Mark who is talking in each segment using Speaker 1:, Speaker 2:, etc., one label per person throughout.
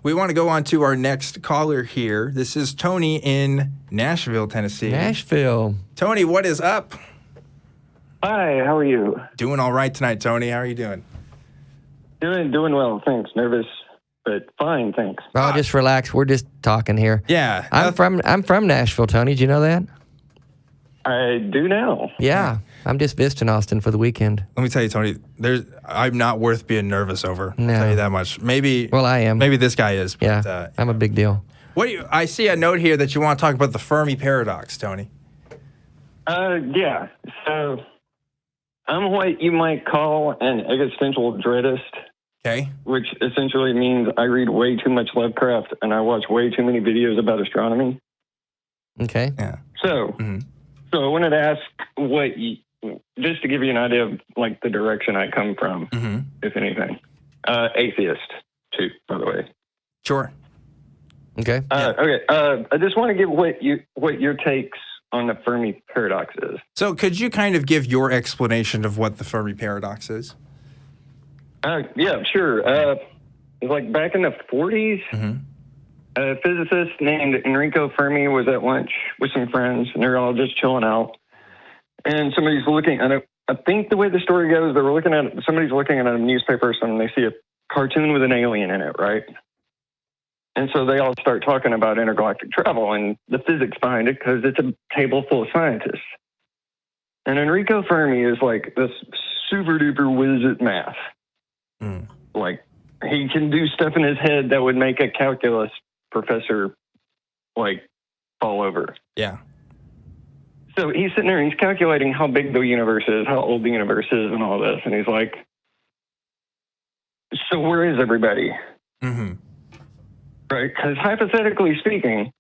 Speaker 1: We want to go on to our next caller here. This is Tony in Nashville, Tennessee.
Speaker 2: Nashville.
Speaker 1: Tony, what is up?
Speaker 3: Hi, how are you?
Speaker 1: Doing all right tonight, Tony. How are you doing?
Speaker 3: Doing well, thanks. Nervous, but fine, thanks.
Speaker 2: Oh, just relax. We're just talking here.
Speaker 1: Yeah.
Speaker 2: I'm from Nashville, Tony. Did you know that?
Speaker 3: I do now.
Speaker 2: Yeah. I'm just visiting Austin for the weekend.
Speaker 1: Let me tell you, Tony, I'm not worth being nervous over.
Speaker 2: No.
Speaker 1: I'll tell you that much. Maybe.
Speaker 2: Well, I am.
Speaker 1: Maybe this guy is. But,
Speaker 2: Yeah. I'm a big deal.
Speaker 1: I see a note here that you want to talk about the Fermi paradox, Tony.
Speaker 3: Yeah. So I'm what you might call an existential dreadist,
Speaker 1: Okay.
Speaker 3: which essentially means I read way too much Lovecraft and I watch way too many videos about astronomy.
Speaker 2: Okay.
Speaker 1: Yeah.
Speaker 3: So, so I wanted to ask just to give you an idea of like the direction I come from, if anything. Atheist too, by the way.
Speaker 1: Sure.
Speaker 2: Okay.
Speaker 3: Okay. I just want to give what your takes on the Fermi paradox is.
Speaker 1: So could you kind of give your explanation of what the Fermi paradox is?
Speaker 3: Yeah, sure. It's like back in the 40s, a physicist named Enrico Fermi was at lunch with some friends, and they're all just chilling out. And somebody's looking at I think the way the story goes, somebody's looking at a newspaper or something, they see a cartoon with an alien in it, right? And so they all start talking about intergalactic travel and the physics behind it because it's a table full of scientists. And Enrico Fermi is like this super duper whiz at math. Like he can do stuff in his head that would make a calculus professor like fall over.
Speaker 1: Yeah.
Speaker 3: So he's sitting there and he's calculating how big the universe is, how old the universe is, and all this. And he's like, so where is everybody? Right? Because hypothetically speaking,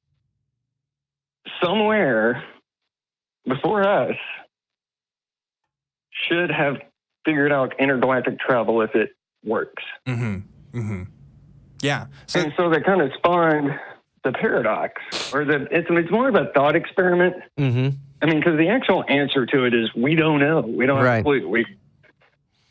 Speaker 3: somewhere before us should have figured out intergalactic travel if it works.
Speaker 1: Yeah.
Speaker 3: And so that kind of spawned the paradox, or it's more of a thought experiment. I mean, because the actual answer to it is we don't know. We don't have a clue. We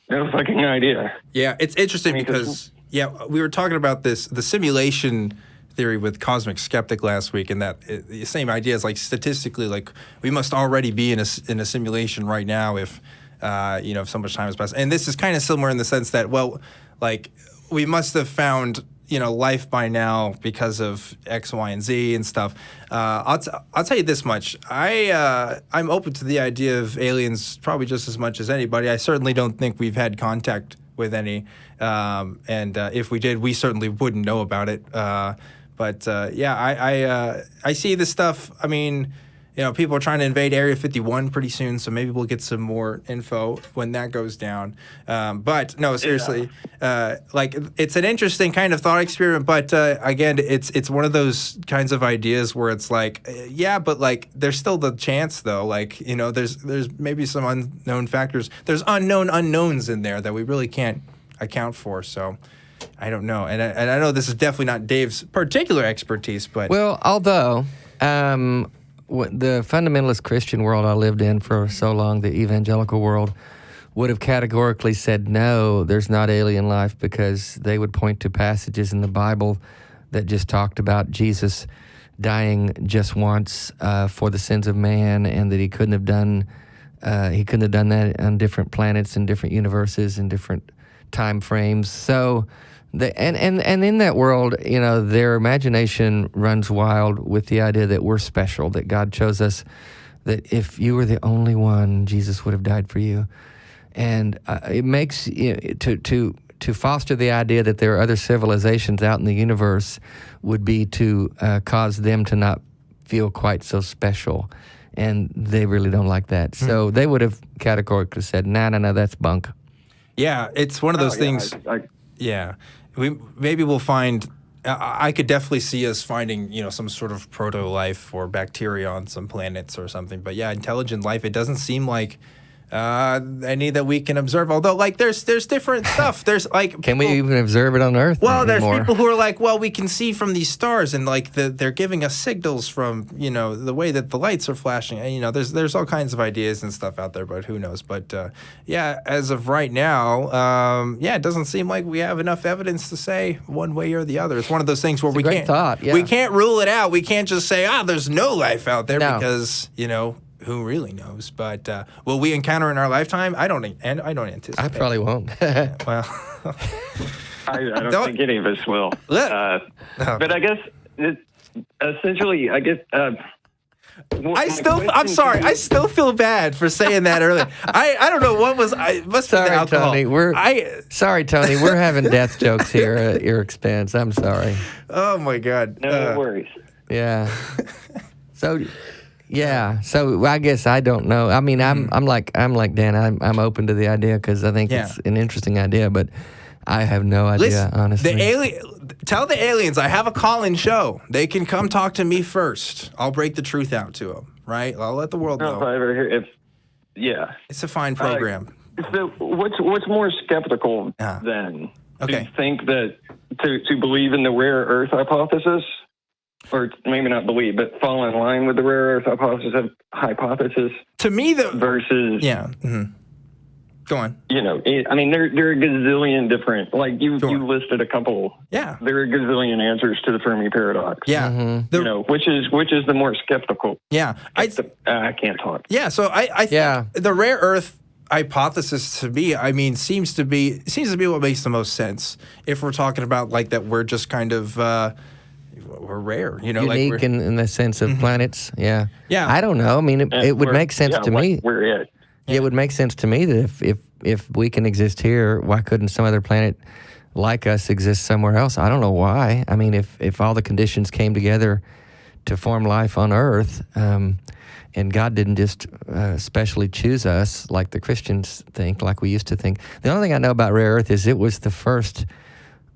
Speaker 3: no fucking idea.
Speaker 1: Yeah, it's interesting because we were talking about the simulation theory with Cosmic Skeptic last week, and that the same idea is like statistically, like we must already be in a simulation right now if if so much time has passed. And this is kind of similar in the sense that we must have found life by now because of X, Y, and Z and stuff. I'll tell you this much. I'm open to the idea of aliens probably just as much as anybody. I certainly don't think we've had contact with any. And if we did, we certainly wouldn't know about it. But I see this stuff. I mean, people are trying to invade Area 51 pretty soon, so maybe we'll get some more info when that goes down. But no, seriously, it's an interesting kind of thought experiment. But again, it's one of those kinds of ideas where it's like, but there's still the chance though. There's maybe some unknown factors. There's unknown unknowns in there that we really can't account for. So I don't know, and I know this is definitely not Dave's particular expertise, but
Speaker 2: although. The fundamentalist Christian world I lived in for so long, the evangelical world, would have categorically said no, there's not alien life, because they would point to passages in the Bible that just talked about Jesus dying just once for the sins of man, and that he couldn't have done that on different planets and different universes and different time frames. So. And in that world, their imagination runs wild with the idea that we're special, that God chose us, that if you were the only one, Jesus would have died for you. And it makes, to foster the idea that there are other civilizations out in the universe would be to cause them to not feel quite so special. And they really don't like that. So they would have categorically said, no, that's bunk.
Speaker 1: Yeah, it's one of those things. Maybe we'll find. I could definitely see us finding, some sort of proto-life or bacteria on some planets or something. But yeah, intelligent life. It doesn't seem like Any that we can observe. Although, like, there's different stuff. There's like,
Speaker 2: Can we even observe it on Earth?
Speaker 1: well, there's
Speaker 2: anymore?
Speaker 1: people who are like, well, we can see from these stars, and like they're giving us signals from the way that the lights are flashing. And, there's all kinds of ideas and stuff out there, but who knows? But yeah, as of right now, it doesn't seem like we have enough evidence to say one way or the other. It's one of those things where we
Speaker 2: great
Speaker 1: can't
Speaker 2: thought, yeah.
Speaker 1: we can't rule it out. We can't just say there's no life out there
Speaker 2: No.
Speaker 1: because who really knows? But will we encounter in our lifetime? I don't anticipate.
Speaker 2: I probably won't.
Speaker 1: Well,
Speaker 3: I don't think any of us will. But I guess essentially,
Speaker 1: I'm sorry. I still feel bad for saying that earlier. I don't know what was. It must be the
Speaker 2: Sorry,
Speaker 1: alcohol.
Speaker 2: Tony. Sorry, Tony. We're having death jokes here at your expense. I'm sorry.
Speaker 1: Oh my God.
Speaker 3: No worries.
Speaker 2: Yeah. So I guess I don't know. I mean, I'm like Dan. I'm open to the idea because I think it's an interesting idea, but I have no idea,
Speaker 1: Listen,
Speaker 2: honestly.
Speaker 1: Tell the aliens I have a call-in show. They can come talk to me first. I'll break the truth out to them. Right? I'll let the world
Speaker 3: No, if
Speaker 1: know.
Speaker 3: I ever hear,
Speaker 1: It's a fine program.
Speaker 3: So what's more skeptical than
Speaker 1: Okay.
Speaker 3: to think that to believe in the rare Earth hypothesis, or maybe not believe, but fall in line with the rare Earth hypothesis
Speaker 1: To me,
Speaker 3: versus
Speaker 1: Go on.
Speaker 3: I mean, there are a gazillion different, like you listed a couple.
Speaker 1: Yeah.
Speaker 3: There are a gazillion answers to the Fermi paradox.
Speaker 1: Yeah.
Speaker 3: Which is the more skeptical.
Speaker 1: Yeah.
Speaker 3: I can't talk.
Speaker 1: Yeah. So I think the rare Earth hypothesis to me, I mean, seems to be what makes the most sense if we're talking about like that we're just kind of we're rare,
Speaker 2: unique
Speaker 1: like
Speaker 2: in the sense of planets. Yeah.
Speaker 1: Yeah.
Speaker 2: I don't know. I mean, it would make sense to me.
Speaker 3: We're it.
Speaker 2: Yeah, it would make sense to me that if we can exist here, why couldn't some other planet like us exist somewhere else? I don't know why. I mean, if all the conditions came together to form life on Earth, and God didn't just specially choose us like the Christians think, like we used to think. The only thing I know about Rare Earth is it was the first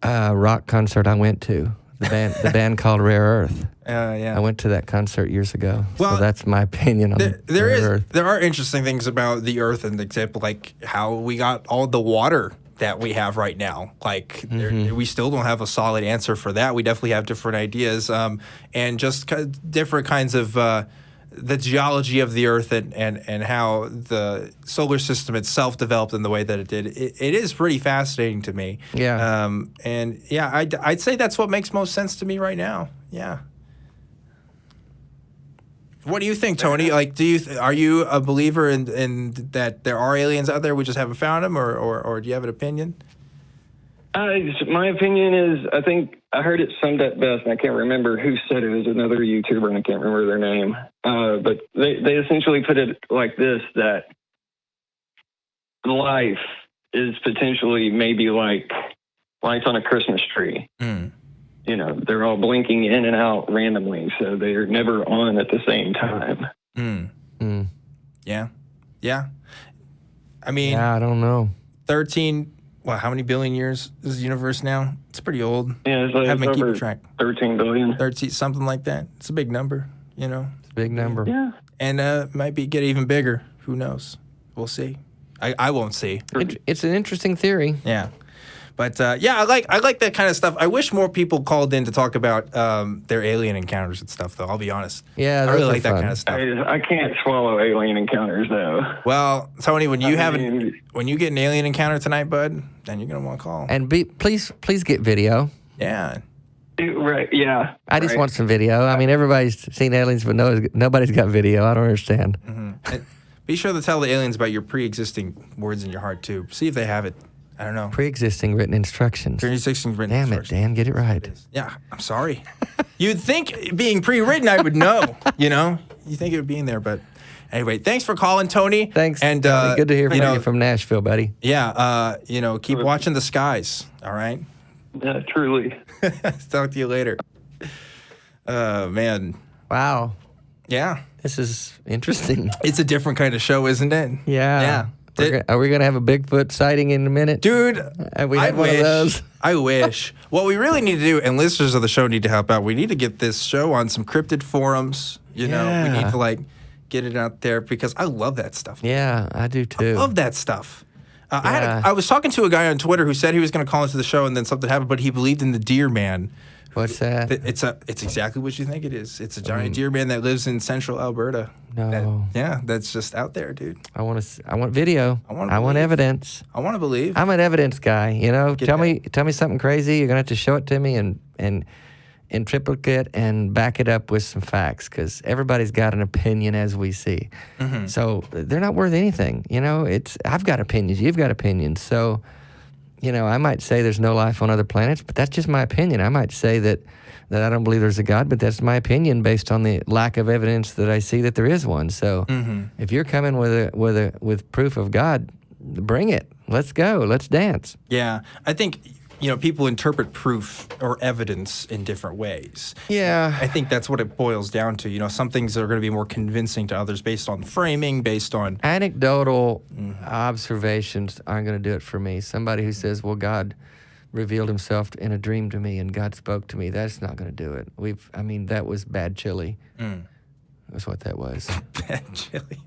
Speaker 2: rock concert I went to. The band called Rare Earth. I went to that concert years ago.
Speaker 1: Well,
Speaker 2: so that's my opinion on Rare Earth.
Speaker 1: There are interesting things about the Earth, and example like how we got all the water that we have right now. Like we still don't have a solid answer for that. We definitely have different ideas, and just different kinds of the geology of the Earth and how the solar system itself developed in the way that it did. It is pretty fascinating to me.
Speaker 2: Yeah.
Speaker 1: I'd say that's what makes most sense to me right now. Yeah. What do you think, Tony? Like, are you a believer in that there are aliens out there? We just haven't found them, or do you have an opinion?
Speaker 3: My opinion is, I think I heard it summed up best, and I can't remember who said it. It was another YouTuber, and I can't remember their name. But they essentially put it like this, that life is potentially maybe like lights on a Christmas tree. They're all blinking in and out randomly, so they're never on at the same time.
Speaker 1: Yeah. I mean,
Speaker 2: I don't know.
Speaker 1: 13. Well, how many billion years is the universe now? It's pretty old.
Speaker 3: Yeah, it's over
Speaker 1: track.
Speaker 3: 13 billion.
Speaker 1: 13, something like that. It's a big number, It's
Speaker 2: a big number.
Speaker 3: Yeah.
Speaker 1: And might get even bigger. Who knows? We'll see. I won't see.
Speaker 2: It's an interesting theory.
Speaker 1: Yeah. But I like that kind of stuff. I wish more people called in to talk about their alien encounters and stuff, though. I'll be honest.
Speaker 2: Yeah,
Speaker 1: I really like
Speaker 2: fun.
Speaker 1: that kind of stuff.
Speaker 3: I can't swallow alien encounters, though.
Speaker 1: Well, Tony, when you get an alien encounter tonight, bud, then you're gonna want to call.
Speaker 2: And please get video.
Speaker 1: Yeah.
Speaker 3: Right. Yeah.
Speaker 2: I just want some video. I mean, everybody's seen aliens, but nobody's got video. I don't understand.
Speaker 1: Mm-hmm. Be sure to tell the aliens about your pre-existing words in your heart too. See if they have it. I don't know.
Speaker 2: Pre-existing written instructions.
Speaker 1: Pre-existing written
Speaker 2: Damn
Speaker 1: instructions.
Speaker 2: it, Dan, get it right.
Speaker 1: Yeah, I'm sorry. You'd think being pre-written I would know, You think it would be in there, but anyway, thanks for calling, Tony.
Speaker 2: Thanks.
Speaker 1: And
Speaker 2: good to hear from you from Nashville, buddy.
Speaker 1: Yeah, keep watching the skies, all right?
Speaker 3: Yeah, truly.
Speaker 1: Talk to you later. Man.
Speaker 2: Wow.
Speaker 1: Yeah.
Speaker 2: This is interesting.
Speaker 1: It's a different kind of show, isn't it?
Speaker 2: Yeah. Are we going to have a Bigfoot sighting in a minute?
Speaker 1: Dude,
Speaker 2: have we had one of those?
Speaker 1: I wish. What we really need to do, and listeners of the show need to help out, we need to get this show on some cryptid forums. We need to get it out there because I love that stuff.
Speaker 2: Yeah, I do too.
Speaker 1: I love that stuff.
Speaker 2: Yeah.
Speaker 1: I was talking to a guy on Twitter who said he was going to call into the show and then something happened, but he believed in the deer man.
Speaker 2: What's that?
Speaker 1: It's exactly what you think it is. It's a giant deer man that lives in central Alberta.
Speaker 2: No.
Speaker 1: That's just out there, dude.
Speaker 2: I want video. I want evidence.
Speaker 1: I want to believe.
Speaker 2: I'm an evidence guy. You know, tell
Speaker 1: that.
Speaker 2: me something crazy. You're gonna have to show it to me and in triplicate and back it up with some facts, because everybody's got an opinion as we see.
Speaker 1: Mm-hmm.
Speaker 2: So they're not worth anything. You know, I've got opinions. You've got opinions. So, you know, I might say there's no life on other planets, but that's just my opinion. I might say that I don't believe there's a God, but that's my opinion based on the lack of evidence that I see that there is one. So if you're coming with proof of God, bring it. Let's go. Let's dance.
Speaker 1: Yeah, I think, you know, people interpret proof or evidence in different ways.
Speaker 2: Yeah.
Speaker 1: I think that's what it boils down to. You know, some things are going to be more convincing to others based on framing, based on...
Speaker 2: Anecdotal observations aren't going to do it for me. Somebody who says, well, God revealed himself in a dream to me and God spoke to me, that's not going to do it. That was bad chili. That's what that was.
Speaker 1: Bad chili.